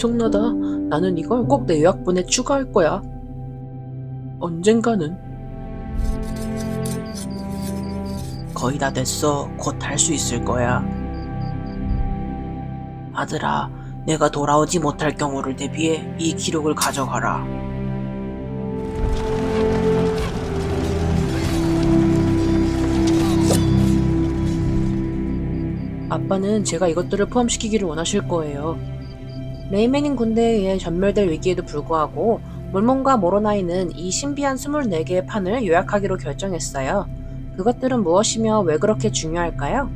엄청나다. 나는 이걸 꼭 내 요약본에 추가할 거야. 언젠가는. 거의 다 됐어. 곧 할 수 있을 거야. 아들아, 내가 돌아오지 못할 경우를 대비해 이 기록을 가져가라. 아빠는 제가 이것들을 포함시키기를 원하실 거예요. 레이메닌 군대에 의해 전멸될 위기에도 불구하고 몰몬과 모로나이는 이 신비한 24개의 판을 요약하기로 결정했어요. 그것들은 무엇이며 왜 그렇게 중요할까요?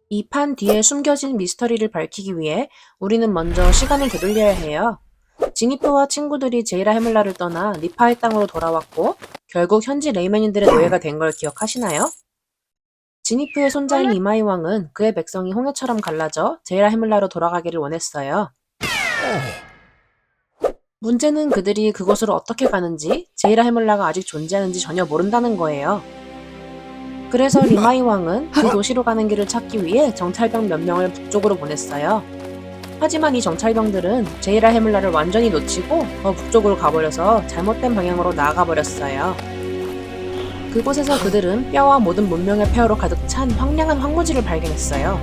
이 판 뒤에 숨겨진 미스터리를 밝히기 위해 우리는 먼저 시간을 되돌려야 해요. 지니프와 친구들이 제이라 헤물라를 떠나 니파의 땅으로 돌아왔고 결국 현지 레이맨인들의 노예가 된 걸 기억하시나요? 지니프의 손자인 이마이 왕은 그의 백성이 홍해처럼 갈라져 제이라 헤물라로 돌아가기를 원했어요. 문제는 그들이 그곳으로 어떻게 가는지 제이라 헤물라가 아직 존재하는지 전혀 모른다는 거예요. 그래서 리마이 왕은 그 도시로 가는 길을 찾기 위해 정찰병 몇 명을 북쪽으로 보냈어요. 하지만 이 정찰병들은 제이라 헤물라를 완전히 놓치고 더 북쪽으로 가버려서 잘못된 방향으로 나아가 버렸어요. 그곳에서 그들은 뼈와 모든 문명의 폐허로 가득 찬 황량한 황무지를 발견했어요.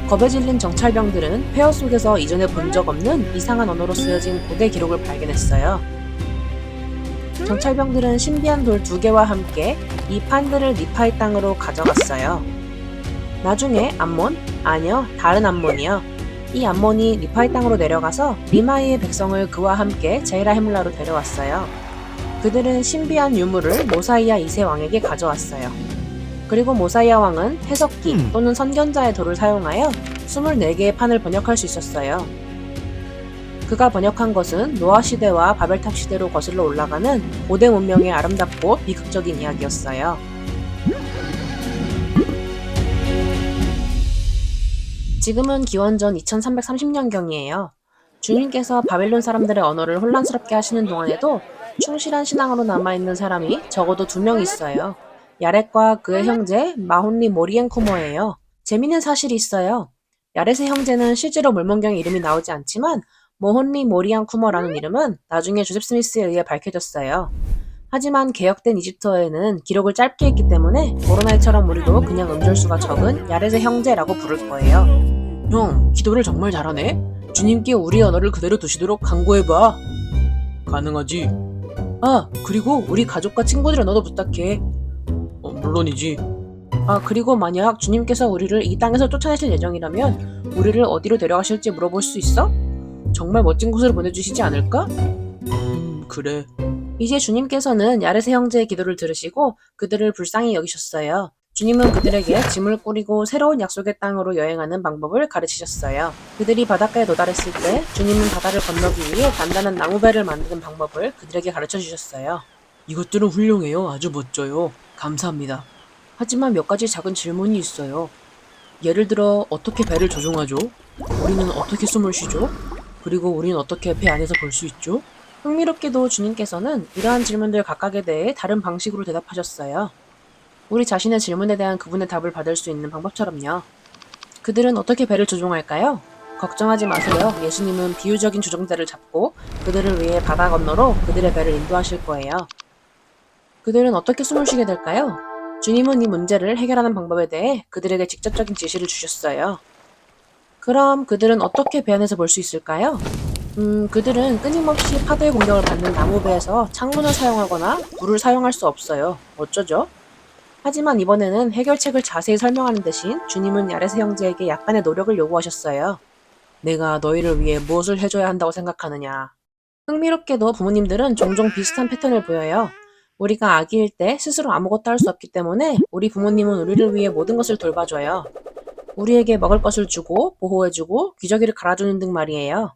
겁에 질린 정찰병들은 폐허 속에서 이전에 본 적 없는 이상한 언어로 쓰여진 고대 기록을 발견했어요. 정찰병들은 신비한 돌 2개와 함께 이 판들을 니파의 땅으로 가져갔어요. 나중에 암몬? 아니요, 다른 암몬이요. 이 암몬이 니파의 땅으로 내려가서 리마이의 백성을 그와 함께 제이라 헤물라로 데려왔어요. 그들은 신비한 유물을 모사이아 2세 왕에게 가져왔어요. 그리고 모사이아 왕은 해석기 또는 선견자의 돌을 사용하여 24개의 판을 번역할 수 있었어요. 그가 번역한 것은 노아 시대와 바벨탑 시대로 거슬러 올라가는 고대 문명의 아름답고 비극적인 이야기였어요. 지금은 기원전 2330년경이에요. 주님께서 바벨론 사람들의 언어를 혼란스럽게 하시는 동안에도 충실한 신앙으로 남아있는 사람이 적어도 2명 있어요. 야렛과 그의 형제 마혼리 모리엔쿠머예요. 재미있는 사실이 있어요. 야렛의 형제는 실제로 몰몬경에 이름이 나오지 않지만 모혼리 모리안 쿠머라는 이름은 나중에 조셉 스미스에 의해 밝혀졌어요. 하지만 개혁된 이집트어에는 기록을 짧게 했기 때문에 모로나이처럼 우리도 그냥 음절수가 적은 야렛의 형제라고 부를 거예요. 형, 기도를 정말 잘하네? 주님께 우리 언어를 그대로 두시도록 강구해봐. 가능하지. 아, 그리고 우리 가족과 친구들의 언어도 부탁해. 물론이지. 아, 그리고 만약 주님께서 우리를 이 땅에서 쫓아내실 예정이라면 우리를 어디로 데려가실지 물어볼 수 있어? 정말 멋진 곳으로 보내주시지 않을까? 그래. 이제 주님께서는 야렛의 형제의 기도를 들으시고 그들을 불쌍히 여기셨어요. 주님은 그들에게 짐을 꾸리고 새로운 약속의 땅으로 여행하는 방법을 가르치셨어요. 그들이 바닷가에 도달했을 때 주님은 바다를 건너기 위해 단단한 나무배를 만드는 방법을 그들에게 가르쳐 주셨어요. 이것들은 훌륭해요. 아주 멋져요. 감사합니다. 하지만 몇 가지 작은 질문이 있어요. 예를 들어 어떻게 배를 조종하죠? 우리는 어떻게 숨을 쉬죠? 그리고 우리는 어떻게 배 안에서 볼 수 있죠? 흥미롭게도 주님께서는 이러한 질문들 각각에 대해 다른 방식으로 대답하셨어요. 우리 자신의 질문에 대한 그분의 답을 받을 수 있는 방법처럼요. 그들은 어떻게 배를 조종할까요? 걱정하지 마세요. 예수님은 비유적인 조종자를 잡고 그들을 위해 바다 건너로 그들의 배를 인도하실 거예요. 그들은 어떻게 숨을 쉬게 될까요? 주님은 이 문제를 해결하는 방법에 대해 그들에게 직접적인 지시를 주셨어요. 그럼 그들은 어떻게 배 안에서 볼 수 있을까요? 그들은 끊임없이 파도의 공격을 받는 나무배에서 창문을 사용하거나 불을 사용할 수 없어요. 어쩌죠? 하지만 이번에는 해결책을 자세히 설명하는 대신 주님은 야렛의 형제에게 약간의 노력을 요구하셨어요. 내가 너희를 위해 무엇을 해줘야 한다고 생각하느냐. 흥미롭게도 부모님들은 종종 비슷한 패턴을 보여요. 우리가 아기일 때 스스로 아무것도 할 수 없기 때문에 우리 부모님은 우리를 위해 모든 것을 돌봐줘요. 우리에게 먹을 것을 주고 보호해주고 기저귀를 갈아주는 등 말이에요.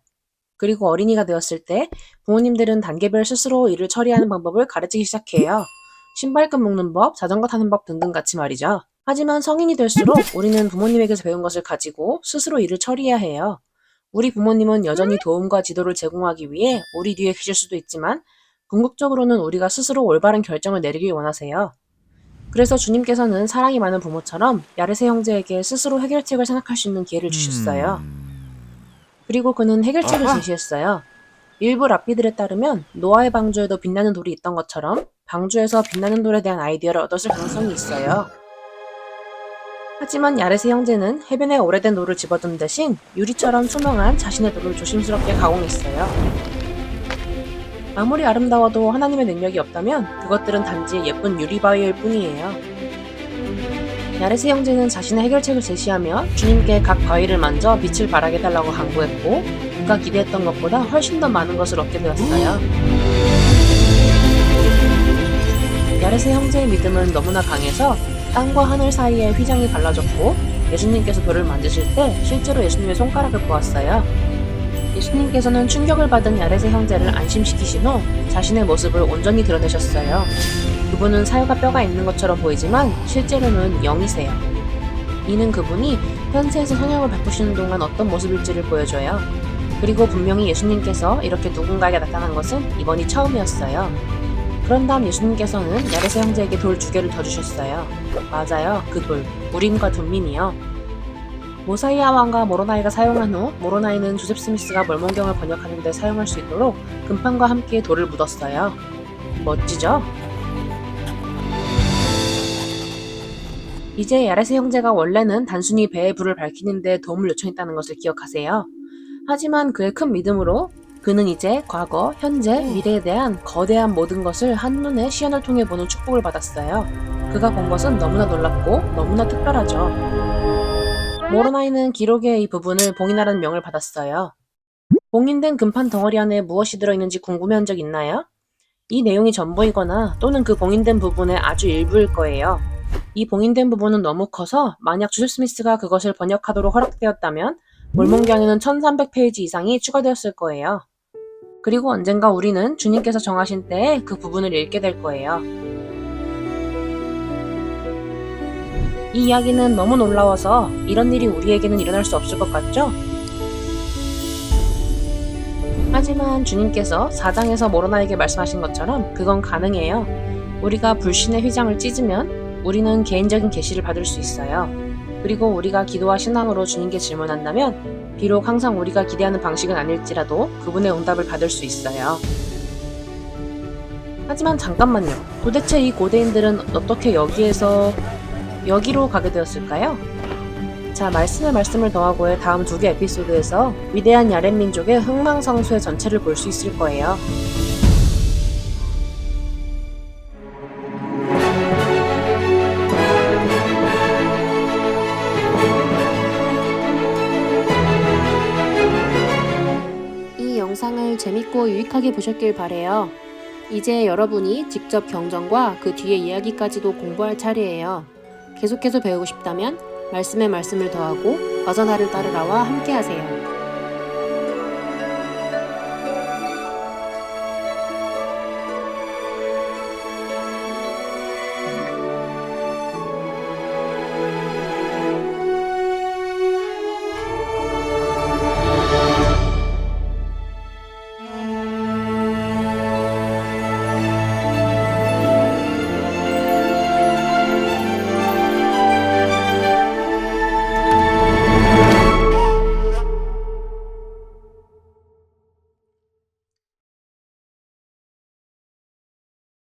그리고 어린이가 되었을 때 부모님들은 단계별 스스로 일을 처리하는 방법을 가르치기 시작해요. 신발끈 묶는 법, 자전거 타는 법 등등 같이 말이죠. 하지만 성인이 될수록 우리는 부모님에게서 배운 것을 가지고 스스로 일을 처리해야 해요. 우리 부모님은 여전히 도움과 지도를 제공하기 위해 우리 뒤에 계실 수도 있지만 궁극적으로는 우리가 스스로 올바른 결정을 내리길 원하세요. 그래서 주님께서는 사랑이 많은 부모처럼 야르세 형제에게 스스로 해결책을 생각할 수 있는 기회를 주셨어요. 그리고 그는 해결책을 아하! 제시했어요. 일부 랍비들에 따르면 노아의 방주에도 빛나는 돌이 있던 것처럼 방주에서 빛나는 돌에 대한 아이디어를 얻었을 가능성이 있어요. 하지만 야레스 형제는 해변에 오래된 돌을 집어둔 대신 유리처럼 투명한 자신의 돌을 조심스럽게 가공했어요. 아무리 아름다워도 하나님의 능력이 없다면 그것들은 단지 예쁜 유리바위일 뿐이에요. 야레스 형제는 자신의 해결책을 제시하며 주님께 각 바위를 만져 빛을 발하게 달라고 간구했고 그가 기대했던 것보다 훨씬 더 많은 것을 얻게 되었어요. 야레스 형제의 믿음은 너무나 강해서 땅과 하늘 사이에 휘장이 갈라졌고 예수님께서 돌을 만지실 때 실제로 예수님의 손가락을 보았어요. 예수님께서는 충격을 받은 야레스 형제를 안심시키신 후 자신의 모습을 온전히 드러내셨어요. 그분은 살과 뼈가 있는 것처럼 보이지만 실제로는 영이세요. 이는 그분이 현세에서 성령을 베푸시는 동안 어떤 모습일지를 보여줘요. 그리고 분명히 예수님께서 이렇게 누군가에게 나타난 것은 이번이 처음이었어요. 그런 다음 예수님께서는 야레스 형제에게 돌 2개를 더 주셨어요. 맞아요, 그 돌. 우림과 둠밈이요. 모사이아 왕과 모로나이가 사용한 후 모로나이는 조셉 스미스가 mormon경을 번역하는 데 사용할 수 있도록 금판과 함께 돌을 묻었어요. 멋지죠? 이제 야레스 형제가 원래는 단순히 배의 불을 밝히는 데 도움을 요청했다는 것을 기억하세요. 하지만 그의 큰 믿음으로 그는 이제 과거, 현재, 미래에 대한 거대한 모든 것을 한눈에 시연을 통해 보는 축복을 받았어요. 그가 본 것은 너무나 놀랍고 너무나 특별하죠. 모로나이는 기록의 이 부분을 봉인하라는 명을 받았어요. 봉인된 금판 덩어리 안에 무엇이 들어있는지 궁금해한 적 있나요? 이 내용이 전부이거나 또는 그 봉인된 부분의 아주 일부일 거예요. 이 봉인된 부분은 너무 커서 만약 조셉 스미스가 그것을 번역하도록 허락되었다면 몰몬경에는 1300페이지 이상이 추가되었을 거예요. 그리고 언젠가 우리는 주님께서 정하신 때에 그 부분을 읽게 될 거예요. 이 이야기는 너무 놀라워서 이런 일이 우리에게는 일어날 수 없을 것 같죠? 하지만 주님께서 4장에서 모로나에게 말씀하신 것처럼 그건 가능해요. 우리가 불신의 휘장을 찢으면 우리는 개인적인 계시를 받을 수 있어요. 그리고 우리가 기도와 신앙으로 주님께 질문한다면 비록 항상 우리가 기대하는 방식은 아닐지라도 그분의 응답을 받을 수 있어요. 하지만 잠깐만요. 도대체 이 고대인들은 어떻게 여기로 가게 되었을까요? 자, 말씀을 더하고의 다음 2개 에피소드에서 위대한 야렛 민족의 흥망성쇠 전체를 볼 수 있을 거예요. 이 영상을 재밌고 유익하게 보셨길 바래요. 이제 여러분이 직접 경전과 그 뒤의 이야기까지도 공부할 차례예요. 계속해서 배우고 싶다면 말씀에 말씀을 더하고 어저나를 따르라와 함께하세요.